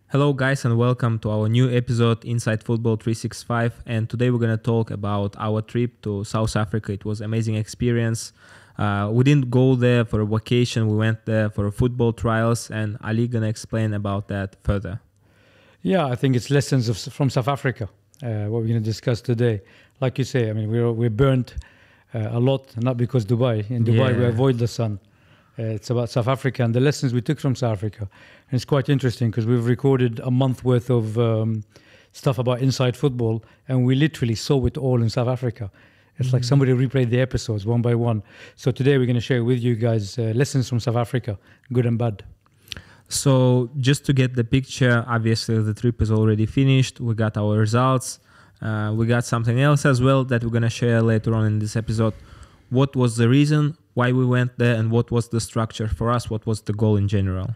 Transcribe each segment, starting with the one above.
Hello guys and welcome to our new episode Inside Football 365, and today we're going to talk about our trip to South Africa. It was an amazing experience. We didn't go there for a vacation, we went there for football trials, and Ali going to explain about that further. Yeah, I think it's lessons from South Africa, what we're going to discuss today. Like you say, I mean, we're burnt a lot, not because Dubai. In Dubai, we avoid the sun. It's about South Africa and the lessons we took from South Africa. And it's quite interesting because we've recorded a month worth of stuff about inside football, and we literally saw it all in South Africa. It's like somebody replayed the episodes one by one. So today we're going to share with you guys lessons from South Africa, good and bad. So just to get the picture, obviously the trip is already finished. We got our results. We got something else as well that we're going to share later on in this episode. What was the reason why we went there, and what was the structure for us? What was the goal in general?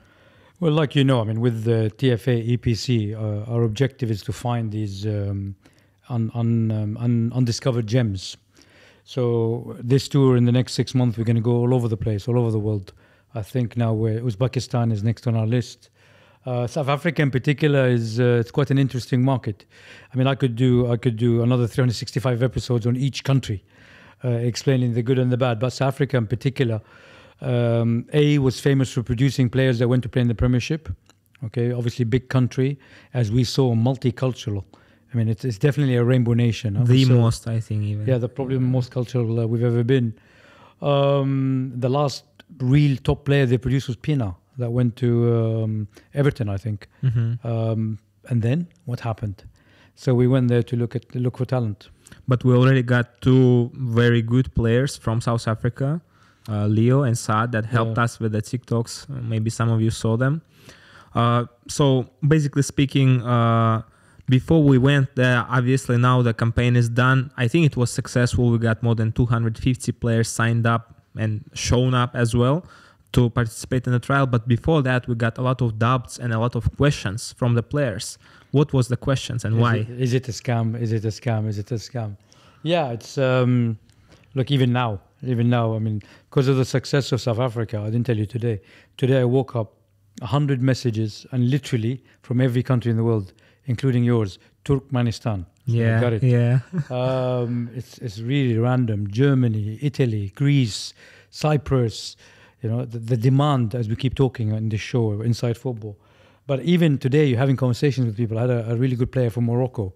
Well, like you know, I mean, with the TFA EPC, our objective is to find these undiscovered gems. So this tour in the next 6 months, we're going to go all over the place, all over the world. I think now Uzbekistan is next on our list. South Africa in particular is it's quite an interesting market. I mean, I could do another 365 episodes on each country, explaining the good and the bad. But South Africa in particular, was famous for producing players that went to play in the Premiership. Okay, obviously big country, as we saw, multicultural. I mean, it's definitely a rainbow nation. The most, I think, even. Yeah, probably the most cultural we've ever been. The last real top player they produced was Pina, that went to Everton, I think. And then what happened? So we went there to look for talent. But we already got two very good players from South Africa, Leo and Saad, that helped us with the TikToks. Maybe some of you saw them. So basically speaking, before we went there, obviously now the campaign is done. I think it was successful. We got more than 250 players signed up and shown up as well to participate in the trial. But before that, we got a lot of doubts and a lot of questions from the players. What was the questions and why? Is it a scam? Is it a scam? Is it a scam? Yeah, it's look, even now, I mean, because of the success of South Africa, I didn't tell you today. Today I woke up 100 messages, and literally from every country in the world, including yours, Turkmenistan. Yeah, got it. Yeah. It's really random. Germany, Italy, Greece, Cyprus. You know, the demand, as we keep talking in this show, Inside Football. But even today, you're having conversations with people. I had a really good player from Morocco,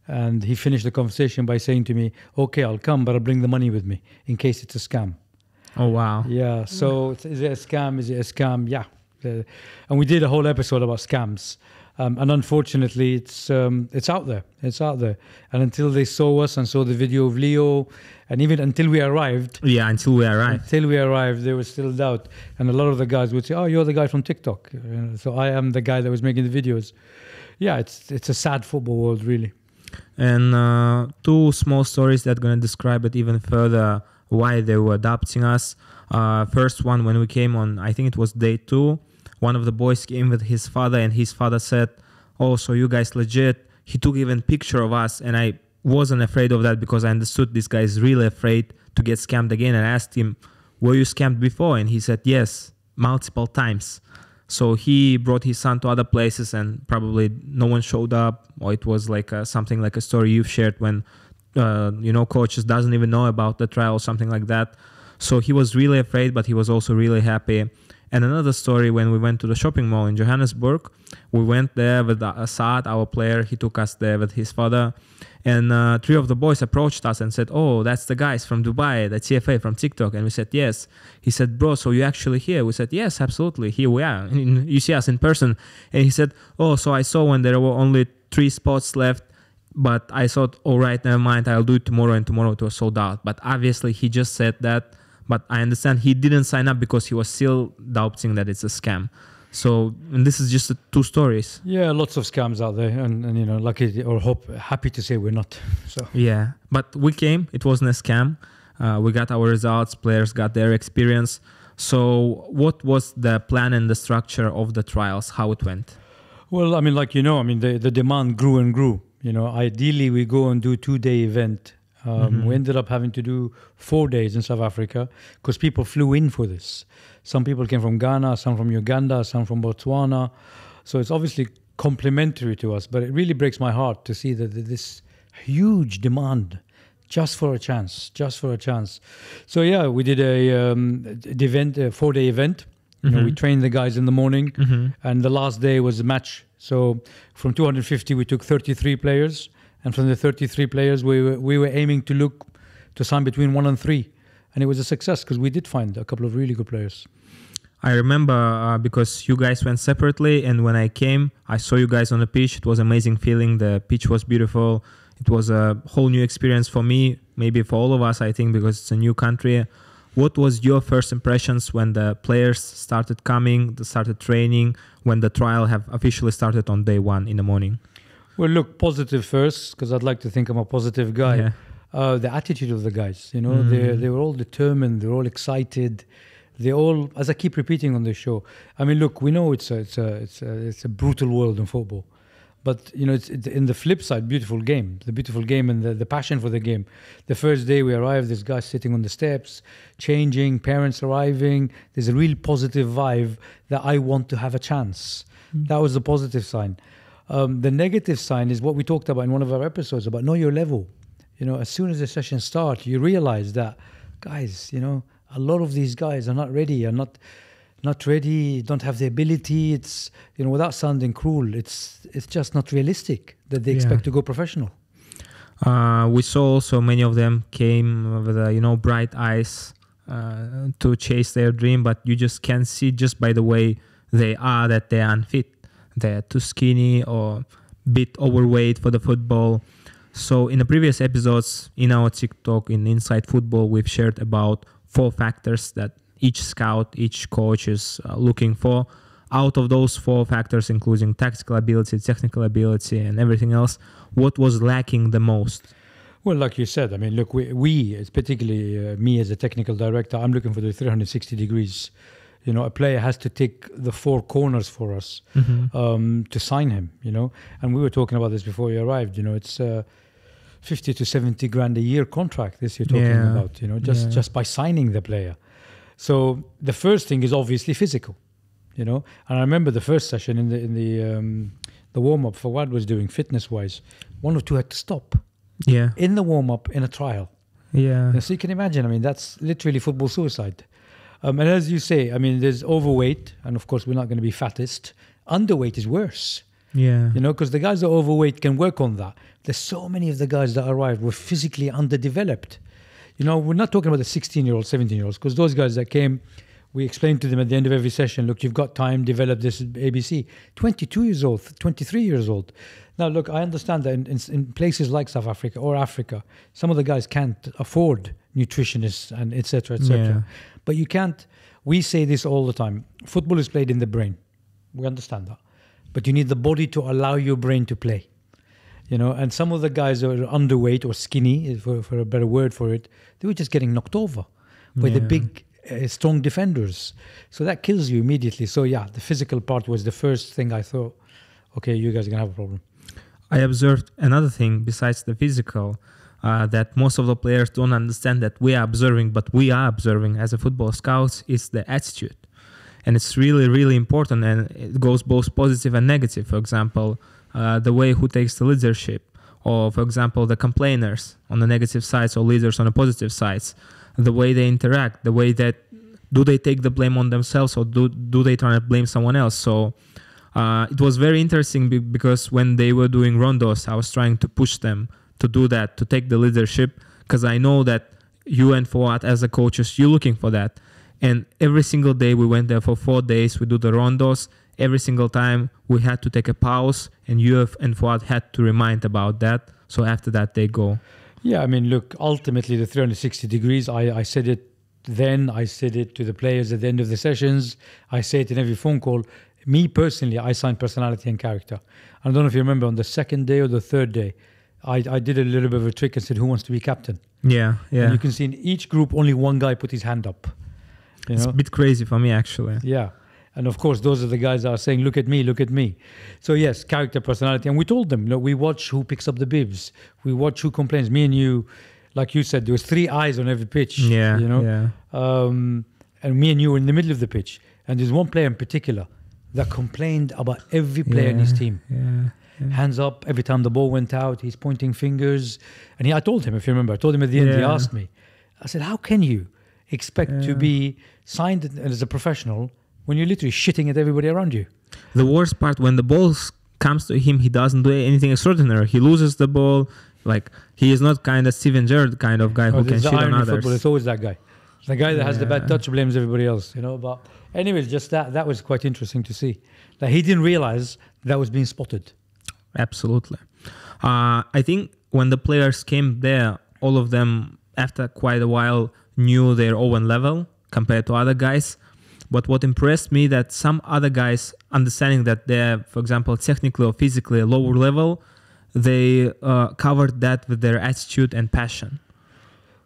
and he finished the conversation by saying to me, okay, I'll come, but I'll bring the money with me in case it's a scam. Oh, wow. Yeah, so is it a scam? Is it a scam? Yeah. And we did a whole episode about scams. And unfortunately, it's out there. It's out there. And until they saw us and saw the video of Leo, and even until we arrived. Yeah, until we arrived, there was still doubt. And a lot of the guys would say, oh, you're the guy from TikTok. So I am the guy that was making the videos. Yeah, it's a sad football world, really. And two small stories that are going to describe it even further, why they were adopting us. First one, when we came on, I think it was day 2. One of the boys came with his father, and his father said, oh, so you guys legit. He took even picture of us, and I wasn't afraid of that because I understood this guy is really afraid to get scammed again. And I asked him, were you scammed before? And he said, yes, multiple times. So he brought his son to other places, and probably no one showed up, or it was like something like a story you've shared when, coaches doesn't even know about the trial or something like that. So he was really afraid, but he was also really happy. And another story, when we went to the shopping mall in Johannesburg, we went there with Saad, our player. He took us there with his father. And 3 of the boys approached us and said, oh, that's the guys from Dubai, the TFA from TikTok. And we said, yes. He said, bro, so you're actually here? We said, yes, absolutely. Here we are. You see us in person. And he said, oh, so I saw when there were only 3 spots left. But I thought, all right, never mind. I'll do it tomorrow. And tomorrow it was sold out. But obviously he just said that. But I understand he didn't sign up because he was still doubting that it's a scam. So, and this is just 2 stories. Yeah, lots of scams out there, and lucky or happy to say we're not. So yeah, but we came. It wasn't a scam. We got our results. Players got their experience. So, what was the plan and the structure of the trials? How it went? Well, I mean, the demand grew and grew. Ideally we go and do 2-day event We ended up having to do 4 days in South Africa because people flew in for this. Some people came from Ghana, some from Uganda, some from Botswana. So it's obviously complementary to us, but it really breaks my heart to see that this huge demand just for a chance. So yeah, we did a 4-day event. You know, we trained the guys in the morning, and the last day was a match. So from 250, we took 33 players, and from the 33 players, we were aiming to sign between 1 and 3, and it was a success because we did find a couple of really good players. I remember because you guys went separately, and when I came, I saw you guys on the pitch. It was an amazing feeling. The pitch was beautiful. It was a whole new experience for me, maybe for all of us, I think, because it's a new country. What was your first impressions when the players started coming, they started training, when the trial have officially started on day 1 in the morning? Well, look, positive first, because I'd like to think I'm a positive guy. Yeah. The attitude of the guys, you know, they were all determined, they're all excited. They all, as I keep repeating on this show, I mean, look, we know it's a brutal world in football. But, you know, it's in the flip side, the beautiful game and the passion for the game. The first day we arrived, there's guys sitting on the steps, changing, parents arriving. There's a real positive vibe that I want to have a chance. That was the positive sign. The negative sign is what we talked about in one of our episodes about know your level. You know, as soon as the session starts, you realize that, guys, you know, a lot of these guys are not ready, not ready, don't have the ability. It's, you know, without sounding cruel, it's just not realistic that they expect to go professional. We saw also many of them came with, bright eyes to chase their dream, but you just can see just by the way they are that they are unfit. They're too skinny or a bit overweight for the football. So in the previous episodes in our TikTok, in Inside Football, we've shared about 4 factors that each scout, each coach is looking for. Out of those 4 factors, including tactical ability, technical ability, and everything else, what was lacking the most? Well, like you said, I mean, look, we it's particularly me as a technical director, I'm looking for the 360 degrees. You know, a player has to tick the 4 corners for us to sign him, you know. And we were talking about this before you arrived, you know, it's 50 to 70 grand a year contract this you're talking about, you know, just by signing the player. So the first thing is obviously physical, you know. And I remember the first session in the warm up Fawad was doing fitness wise, 1 or 2 had to stop. Yeah. In the warm up in a trial. Yeah. So you can imagine. I mean, that's literally football suicide. And as you say, I mean, there's overweight, and of course we're not going to be fattest. Underweight is worse. Yeah. You know, because the guys that are overweight can work on that. There's so many of the guys that arrived were physically underdeveloped. You know, we're not talking about the 16-year-olds, 17-year-olds, because those guys that came, we explained to them at the end of every session, look, you've got time, develop this ABC. 22 years old, 23 years old. Now, look, I understand that in places like South Africa or Africa, some of the guys can't afford nutritionists and et cetera, et cetera. Yeah. But you can't, we say this all the time, football is played in the brain. We understand that. But you need the body to allow your brain to play. You know, and some of the guys that are underweight or skinny, for a better word for it, they were just getting knocked over by the big, strong defenders. So that kills you immediately. So yeah, the physical part was the first thing I thought, okay, you guys are going to have a problem. I observed another thing besides the physical, that most of the players don't understand that we are observing, but we are observing as a football scouts, is the attitude. And it's really, really important, and it goes both positive and negative. For example, the way who takes the leadership, or for example, the complainers on the negative sides or leaders on the positive sides, the way they interact, the way that do they take the blame on themselves or do they try to blame someone else. So it was very interesting because when they were doing rondos, I was trying to push them to do that, to take the leadership, because I know that you and Fawad as the coaches, you're looking for that. And every single day we went there for 4 days, we do the rondos. Every single time we had to take a pause, and you and Fawad had to remind about that. So after that, they go. Yeah, I mean, look, ultimately the 360 degrees, I said it then, I said it to the players at the end of the sessions, I say it in every phone call. Me personally, I signed personality and character. I don't know if you remember, on the second day or the third day, I did a little bit of a trick and said, who wants to be captain? Yeah, yeah. And you can see in each group, only one guy put his hand up. You it's know? a bit crazy for me, actually. Yeah. And of course, those are the guys that are saying, look at me, look at me. So yes, character, personality. And we told them, look, we watch who picks up the bibs. We watch who complains. Me and you, like you said, there was 3 eyes on every pitch. Yeah, you know, yeah. and me and you were in the middle of the pitch, and there's one player in particular that complained about every player in his team. Yeah. Hands up every time the ball went out. He's pointing fingers, and I told him, if you remember, I told him at the end. He asked me, I said, "How can you expect to be signed as a professional when you're literally shitting at everybody around you?" The worst part, when the ball comes to him, he doesn't do anything extraordinary. He loses the ball. Like, he is not kind of Steven Gerrard kind of guy who can shit on others. Football, it's always that guy. The guy that has the bad touch blames everybody else, you know. But anyways, just that was quite interesting to see. Like, he didn't realize that was being spotted. Absolutely. I think when the players came there, all of them, after quite a while, knew their own level compared to other guys. But what impressed me, that some other guys, understanding that they're, for example, technically or physically a lower level, they covered that with their attitude and passion.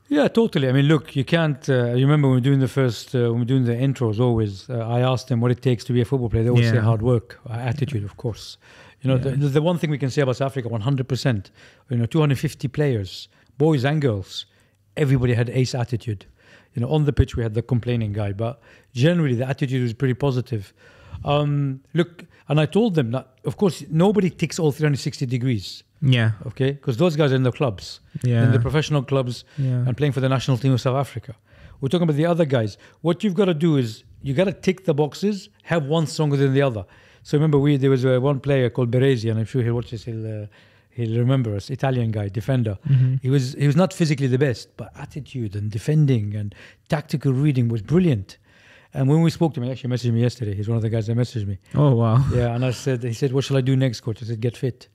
Yeah, totally. I mean, look, you can't. You remember when we were doing when we were doing the intros, always I asked them what it takes to be a football player. They always say hard work, attitude, of course. You know, the one thing we can say about South Africa, 100%. 250 players, boys and girls, everybody had ace attitude. On the pitch we had the complaining guy, but generally the attitude was pretty positive. Look, and I told them that, of course, nobody ticks all 360 degrees. Yeah. Okay? Because those guys are in the clubs, in the professional clubs, and playing for the national team of South Africa. We're talking about the other guys. What you've got to do is you got to tick the boxes, have one stronger than the other. So remember, there was one player called Beresi, and I'm sure he'll watch this. He'll remember us, Italian guy, defender. Mm-hmm. He was not physically the best, but attitude and defending and tactical reading was brilliant. And when we spoke to him, he actually messaged me yesterday. He's one of the guys that messaged me. Oh, wow. Yeah, and he said, what shall I do next, coach? I said, get fit.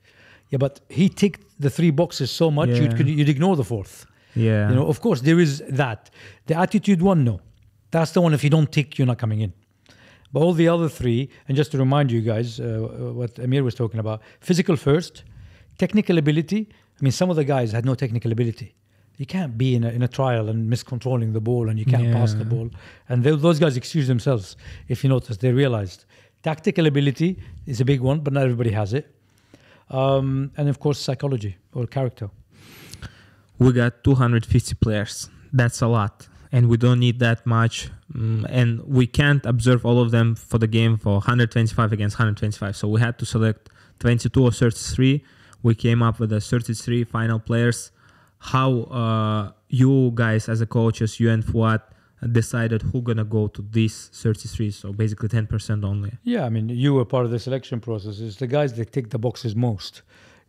Yeah, but he ticked the 3 boxes so much, you'd ignore the 4th. Yeah. Of course, there is that. The attitude one, no. That's the one, if you don't tick, you're not coming in. But all the other 3, and just to remind you guys, what Amir was talking about, physical first, technical ability. I mean, some of the guys had no technical ability. You can't be in a trial and miscontrolling the ball, and you can't pass the ball. And those guys excuse themselves. If you notice, they realized tactical ability is a big one, but not everybody has it. And of course, psychology or character. We got 250 players. That's a lot. And we don't need that much. And we can't observe all of them for the game for 125 against 125. So we had to select 22 or 33. We came up with the 33 final players. How you guys as a coaches, you and Fuad, decided who gonna go to these 33? So basically 10% only. Yeah, I mean, you were part of the selection process. It's the guys that tick the boxes most,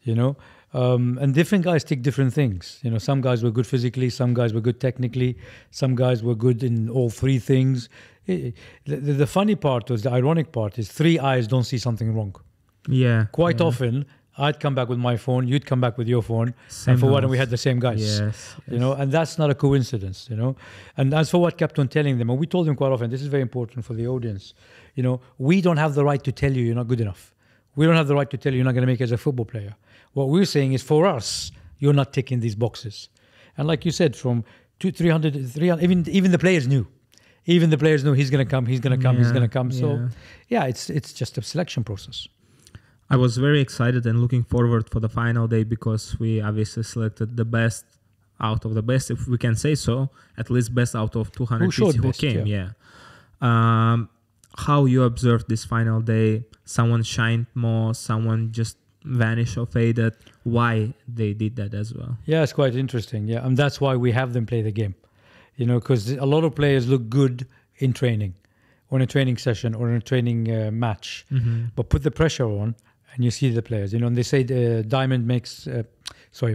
and different guys tick different things. Some guys were good physically, some guys were good technically, some guys were good in all 3 things. The funny part was, the ironic part is 3 eyes don't see something wrong. Yeah. Quite often, I'd come back with my phone, you'd come back with your phone, and for what, and we had the same guys. Yes. And that's not a coincidence, And as for what kept on telling them, and we told them quite often, this is very important for the audience, we don't have the right to tell you you're not good enough. We don't have the right to tell you you're not going to make it as a football player. What we're saying is, for us, you're not ticking these boxes. And like you said, from 300, even the players knew. Even the players knew he's going to come, he's going to come, he's going to come. So, it's just a selection process. I was very excited and looking forward for the final day, because we obviously selected the best out of the best, if we can say so, at least best out of 250 who came. How you observed this final day? Someone shined more, someone just vanished or faded. Why they did that as well? Yeah, it's quite interesting. Yeah, and that's why we have them play the game. Because a lot of players look good in training, or in a training session, or in a training match, but put the pressure on, and you see the players, and they say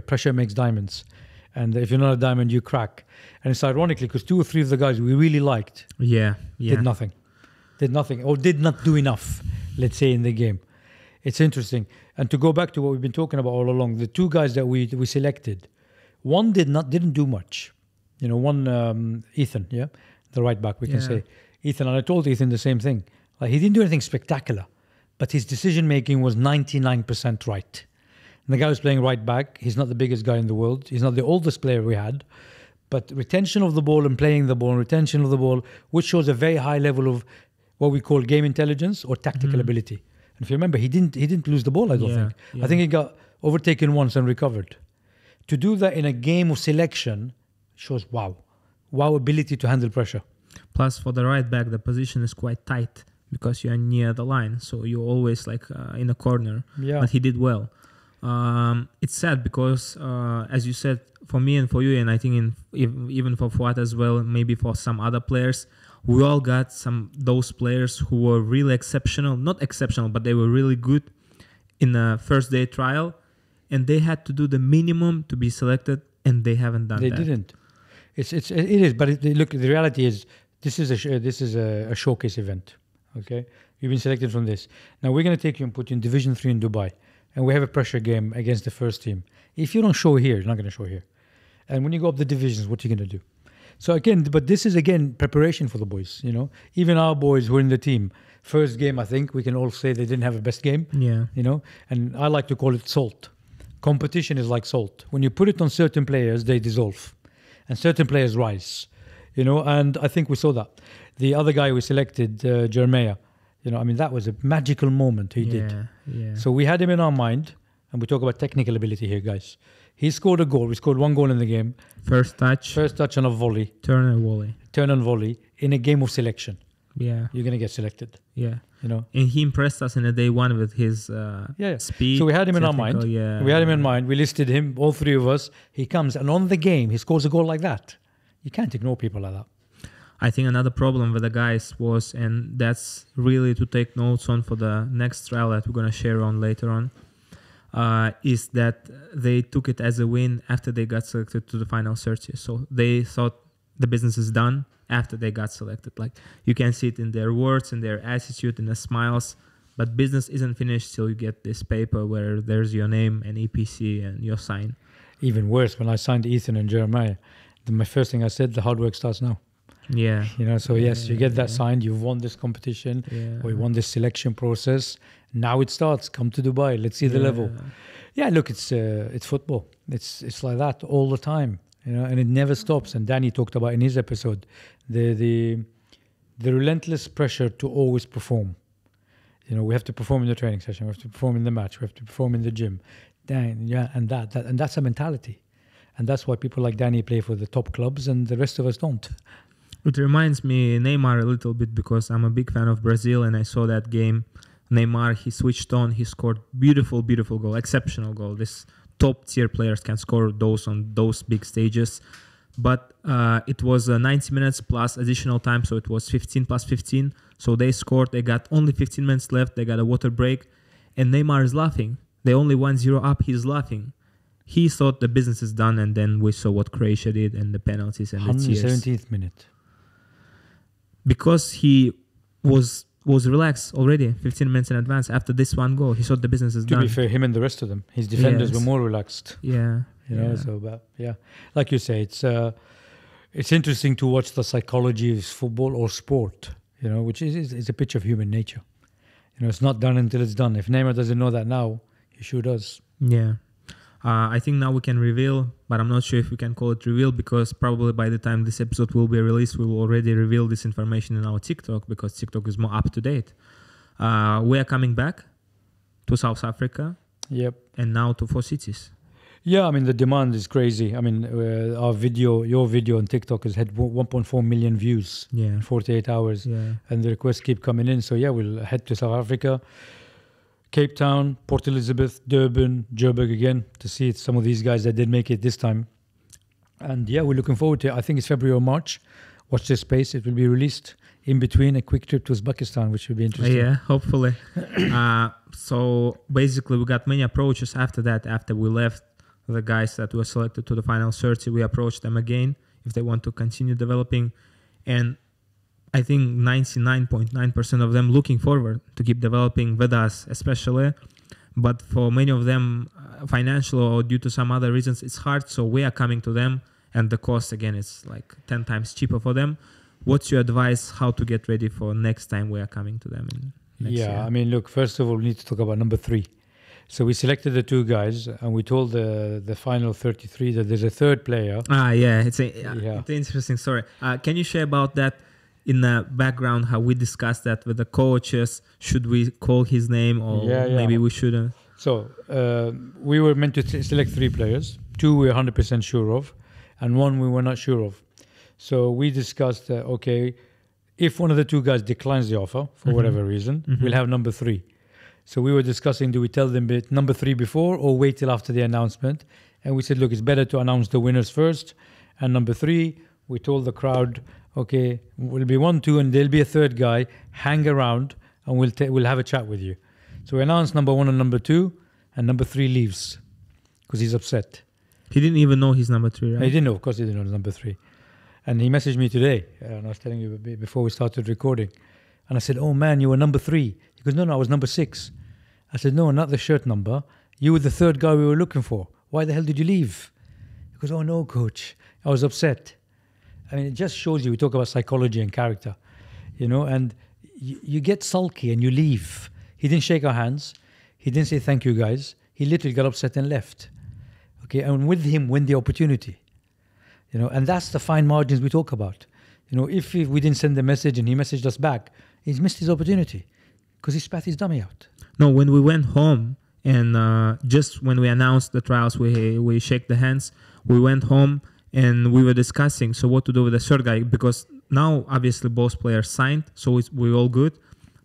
pressure makes diamonds. And if you're not a diamond, you crack. And it's ironically, because 2 or 3 of the guys we really liked did nothing, or did not do enough, let's say, in the game. It's interesting. And to go back to what we've been talking about all along, the 2 guys that we selected, one didn't do much. One, Ethan, the right back, we can say. Ethan, and I told Ethan the same thing. Like, he didn't do anything spectacular, but his decision-making was 99% right. And the guy was playing right back. He's not the biggest guy in the world. He's not the oldest player we had. But retention of the ball and playing the ball, and retention of the ball, which shows a very high level of what we call game intelligence or tactical ability. And if you remember, he didn't lose the ball, I don't think. Yeah. I think he got overtaken once and recovered. to do that in a game of selection shows wow ability to handle pressure. Plus, for the right back, the position is quite tight because you are near the line, so you're always like in a corner. Yeah. But he did well. It's sad because, as you said, for me and for you, and I think even for Fuad as well, maybe for some other players, we all got those players who were really exceptional. Not exceptional, but they were really good in the first day trial, and they had to do the minimum to be selected, and they haven't done that. They didn't. It is, but look. The reality is, this is a showcase event. Okay, you've been selected from this. Now we're going to take you and put you in Division 3 in Dubai, and we have a pressure game against the first team. If you don't show here, you're not going to show here. And when you go up the divisions, what are you going to do? So again, but this is again preparation for the boys. You know, even our boys who are in the team. First game, I think we can all say they didn't have a best game. Yeah. You know, and I like to call it salt. Competition is like salt. When you put it on certain players, they dissolve, and certain players rise. You know, and I think we saw that. The other guy we selected, Jeremiah, you know, I mean, that was a magical moment he did. Yeah. So we had him in our mind, and we talk about technical ability here, guys. He scored a goal. We scored 1 goal in the game. First touch on a volley. Turn and volley in a game of selection. Yeah. You're going to get selected. Yeah. You know. And he impressed us in a day one with his speed. So we had him in our mind. Yeah. We had him in mind. We listed him, all three of us. He comes, and on the game, he scores a goal like that. You can't ignore people like that. I think another problem with the guys was, and that's really to take notes on for the next trial that we're going to share on later on, is that they took it as a win after they got selected to the final 30. So they thought the business is done after they got selected. Like, you can see it in their words, in their attitude, in their smiles. But business isn't finished till you get this paper where there's your name and EPC and your sign. Even worse, when I signed Ethan and Jeremiah, my first thing I said, the hard work starts now. Yeah. You know, so yes, you get that signed, you've won this competition, or you won this selection process. Now it starts. Come to Dubai. Let's see the level. Yeah, look, it's football. It's like that all the time, you know, and it never stops. And Danny talked about in his episode the relentless pressure to always perform. You know, we have to perform in the training session, we have to perform in the match, we have to perform in the gym. And that's a mentality. And that's why people like Danny play for the top clubs and the rest of us don't. It reminds me Neymar a little bit because I'm a big fan of Brazil and I saw that game. Neymar, he switched on, he scored beautiful goal, exceptional goal. This top tier players can score those on those big stages. But it was 90 minutes plus additional time, so it was 15 plus 15. So they scored, they got only 15 minutes left, they got a water break, and Neymar is laughing. They only 1-0 up, he's laughing. He thought the business is done, and then we saw what Croatia did and the penalties and the tears. 117th minute. Because he was relaxed already 15 minutes in advance after this one goal. He thought the business is done. To be fair, him and the rest of them, his defenders were more relaxed. Yeah. You know, so but yeah, like you say, it's interesting to watch the psychology of football or sport. You know, which is a picture of human nature. You know, it's not done until it's done. If Neymar doesn't know that now, he sure does. Yeah. I think now we can reveal, but I'm not sure if we can call it reveal because probably by the time this episode will be released, we will already reveal this information in our TikTok because TikTok is more up to date. We are coming back to South Africa. Yep. And now to 4 cities. Yeah, I mean, the demand is crazy. I mean, your video on TikTok has had 1.4 million views in 48 hours. Yeah. And the requests keep coming in. So, yeah, we'll head to South Africa, Cape Town, Port Elizabeth, Durban, Joburg again to see some of these guys that did make it this time. And, yeah, we're looking forward to it. I think it's February or March. Watch this space. It will be released in between a quick trip to Uzbekistan, which will be interesting. Yeah, hopefully. So, basically, we got many approaches after that, after we left. The guys that were selected to the final 30, we approached them again if they want to continue developing. And I think 99.9% of them looking forward to keep developing with us, especially. But for many of them, financial or due to some other reasons, it's hard. So we are coming to them. And the cost, again, is like 10 times cheaper for them. What's your advice how to get ready for next time we are coming to them? Next year? I mean, look, first of all, we need to talk about number 3. So we selected the 2 guys, and we told the final 33 that there's a third player. It's an interesting story. Can you share about that in the background? How we discussed that with the coaches? Should we call his name, or maybe we shouldn't? So we were meant to select 3 players. 2 we were 100% sure of, and 1 we were not sure of. So we discussed, okay, if one of the 2 guys declines the offer for whatever reason, we'll have number 3. So we were discussing, do we tell them number 3 before or wait till after the announcement? And we said, look, it's better to announce the winners first. And number 3, we told the crowd, okay, we'll be 1, 2, and there'll be a 3rd guy. Hang around, and we'll have a chat with you. So we announced number 1 and number 2, and number 3 leaves because he's upset. He didn't even know he's number 3, right? He didn't know, of course he didn't know he's number 3. And he messaged me today, and I was telling you before we started recording. And I said, oh man, you were number 3. He goes, no, I was number 6. I said, no, not the shirt number. You were the 3rd guy we were looking for. Why the hell did you leave? He goes, oh no, coach, I was upset. I mean, it just shows you, we talk about psychology and character, and you get sulky and you leave. He didn't shake our hands. He didn't say thank you, guys. He literally got upset and left. Okay, and with him win the opportunity. And that's the fine margins we talk about. If we didn't send the message and he messaged us back, he's missed his opportunity because he spat his dummy out. No, when we went home and just when we announced the trials, we shake the hands. We went home and we were discussing what to do with the 3rd guy, because now obviously both players signed, so we're all good.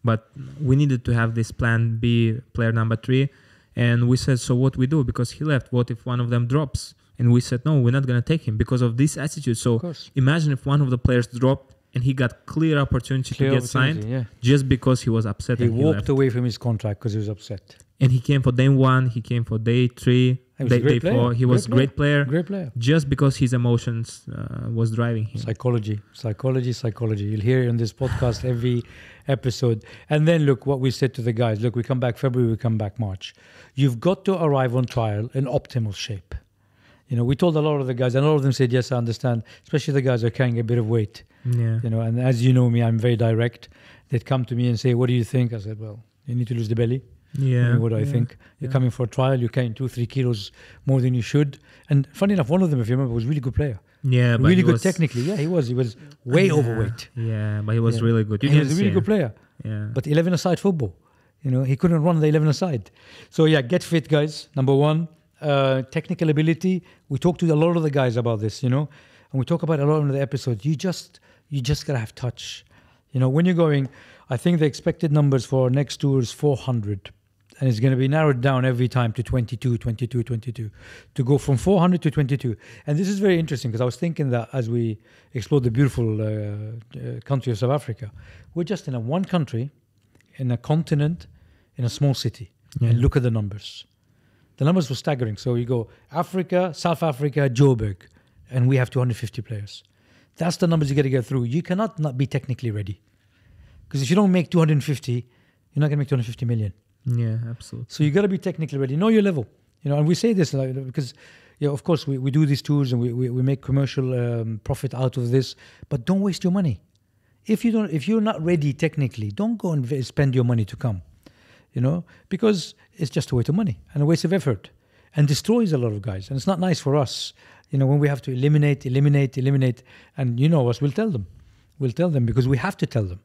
But we needed to have this plan B, player number 3. And we said, so what we do? Because he left, what if one of them drops? And we said, no, we're not going to take him because of this attitude. So imagine if one of the players dropped and he got clear opportunity to get signed just because he was upset. He walked away from his contract because he was upset. And he came for day 1, he came for day 3, day 4. He was a great player. Great player. Just because his emotions was driving him. Psychology. You'll hear it on this podcast every episode. And then look what we said to the guys. Look, we come back February, we come back March. You've got to arrive on trial in optimal shape. We told a lot of the guys, and all of them said, yes, I understand, especially the guys who are carrying a bit of weight. Yeah. And as you know me, I'm very direct. They'd come to me and say, what do you think? I said, well, you need to lose the belly. Yeah. What do I think? You're coming for a trial, you're carrying 2-3 kilos more than you should. And funny enough, one of them, if you remember, was a really good player. Yeah, but really good technically. Yeah, he was way overweight. Yeah, but he was really good. He was a really good player. Yeah. But 11-a-side football. He couldn't run the 11-a-side. So get fit, guys. Number 1. Technical ability. We talk to a lot of the guys about this, and we talk about a lot in the episodes. You just gotta have touch. When you're going, I think the expected numbers for our next tour is 400, and it's going to be narrowed down every time to 22, to go from 400 to 22. And this is very interesting because I was thinking that as we explore the beautiful country of South Africa, we're just in one country, in a continent, in a small city, and look at the numbers. The numbers were staggering. So you go Africa, South Africa, Joburg, and we have 250 players. That's the numbers you got to get through. You cannot not be technically ready. Because if you don't make 250, you're not going to make 250 million. Yeah, absolutely. So you got to be technically ready. Know your level. And we say this because, of course, we do these tours and we make commercial profit out of this. But don't waste your money. If you're not ready technically, don't go and spend your money to come. Because it's just a waste of money and a waste of effort and destroys a lot of guys. And it's not nice for us, when we have to eliminate. And us, we'll tell them. We'll tell them because we have to tell them.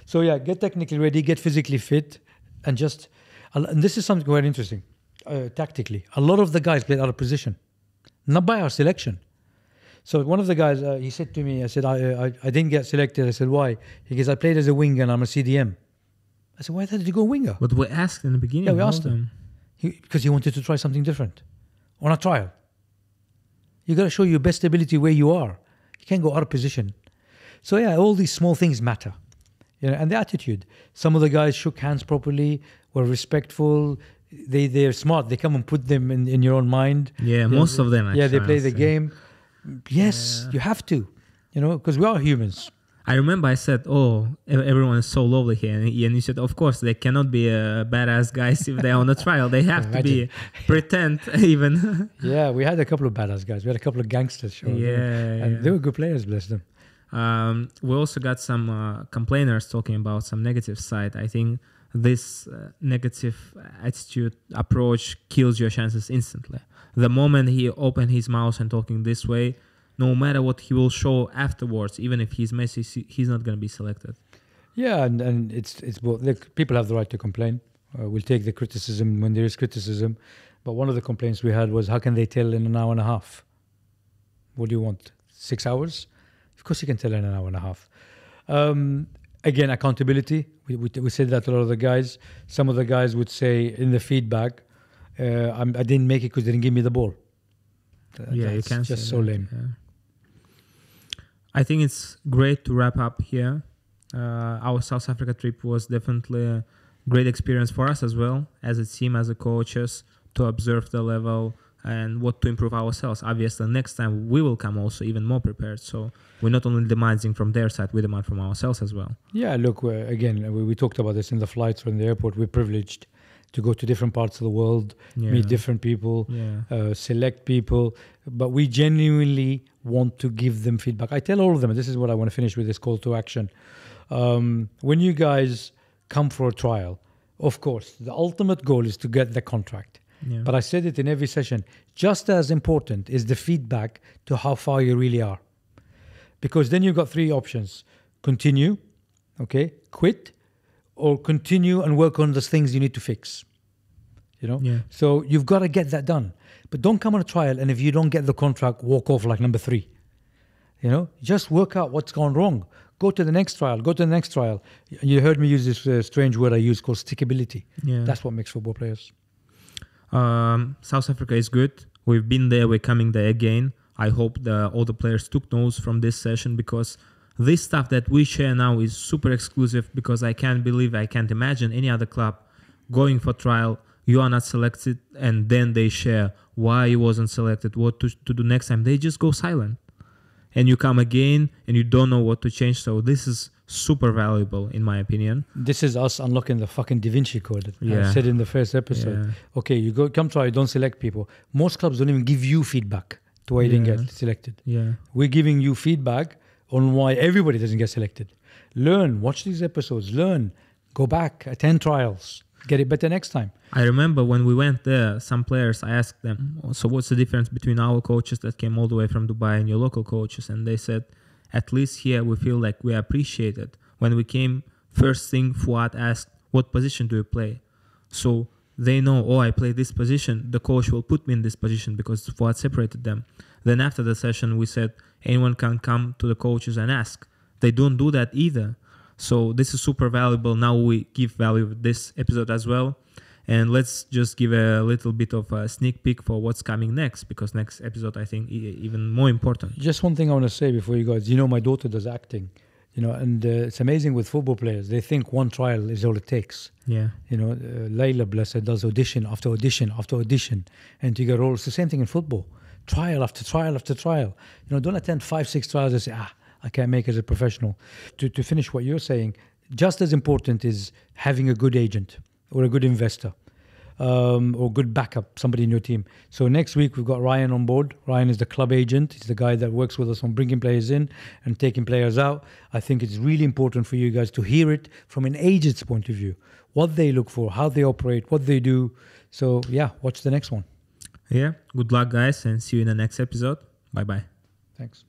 So get technically ready, get physically fit, and this is something quite interesting, tactically. A lot of the guys played out of position, not by our selection. So one of the guys, he said to me, I said, I didn't get selected. I said, why? He goes, I played as a winger and I'm a CDM. I said, why did you go winger? But we asked in the beginning. Yeah, we asked him. Because he wanted to try something different. On a trial. You got to show your best ability where you are. You can't go out of position. So all these small things matter. And the attitude. Some of the guys shook hands properly, were respectful. They're smart. They come and put them in your own mind. Yeah, most of them. They play the game. Yes, you have to. Because we are humans. I remember I said, everyone is so lovely here. And you said, of course, they cannot be badass guys if they're on a trial. They have to be pretend even. Yeah, we had a couple of badass guys. We had a couple of gangsters. And they were good players, bless them. We also got some complainers talking about some negative side. I think this negative attitude approach kills your chances instantly. The moment he opened his mouth and talking this way, no matter what he will show afterwards, even if he's messy, he's not going to be selected. Yeah, and it's both. Look, people have the right to complain. We'll take the criticism when there is criticism. But one of the complaints we had was, how can they tell in an hour and a half? What do you want? 6 hours? Of course you can tell in an hour and a half. Again, accountability. We said that to a lot of the guys. Some of the guys would say in the feedback, I didn't make it because they didn't give me the ball. You can't just say so that, lame. Yeah. I think it's great to wrap up here. Our South Africa trip was definitely a great experience for us as well, as a team, as a coaches, to observe the level and what to improve ourselves. Obviously, next time we will come also even more prepared. So we're not only demanding from their side, we demand from ourselves as well. Yeah, look, we talked about this in the flights or in the airport. We're privileged to go to different parts of the world, meet different people, select people. But we genuinely want to give them feedback. I tell all of them, and this is what I want to finish with this call to action. When you guys come for a trial, of course, the ultimate goal is to get the contract. Yeah. But I said it in every session, just as important is the feedback to how far you really are. Because then you've got 3 options. Continue, quit, or continue and work on those things you need to fix. So you've got to get that done. But don't come on a trial and if you don't get the contract, walk off like number 3. Just work out what's gone wrong. Go to the next trial. You heard me use this strange word I use called stickability. Yeah. That's what makes football players. South Africa is good. We've been there. We're coming there again. I hope all the players took notes from this session, because this stuff that we share now is super exclusive, because I can't imagine any other club going for trial. You are not selected, and then they share why you wasn't selected, what to do next time. They just go silent. And you come again and you don't know what to change. So this is super valuable, in my opinion. This is us unlocking the fucking Da Vinci Code. Yeah. I said in the first episode. Yeah. Okay, you come try, don't select people. Most clubs don't even give you feedback to why you didn't get selected. Yeah. We're giving you feedback on why everybody doesn't get selected. Learn, watch these episodes, go back, attend trials, get it better next time. I remember when we went there, some players, I asked them, so what's the difference between our coaches that came all the way from Dubai and your local coaches? And they said, at least here we feel like we are appreciated. When we came, first thing Fuad asked, what position do you play? So they know, I play this position. The coach will put me in this position because Fuad separated them. Then after the session, we said, anyone can come to the coaches and ask. They don't do that either. So this is super valuable. Now we give value with this episode as well. And let's just give a little bit of a sneak peek for what's coming next, because next episode, I think, even more important. Just one thing I want to say before you guys. My daughter does acting, and it's amazing with football players. They think one trial is all it takes. Yeah. Layla, bless her, does audition after audition after audition. And to get roles, it's the same thing in football. Trial after trial after trial. Don't attend 5-6 trials and say, I can't make it as a professional. To finish what you're saying, just as important is having a good agent or a good investor, or good backup, somebody in your team. So next week we've got Ryan on board. Ryan is the club agent. He's the guy that works with us on bringing players in and taking players out. I think it's really important for you guys to hear it from an agent's point of view, what they look for, how they operate, what they do. So watch the next one. Yeah, good luck guys, and see you in the next episode. Bye-bye. Thanks.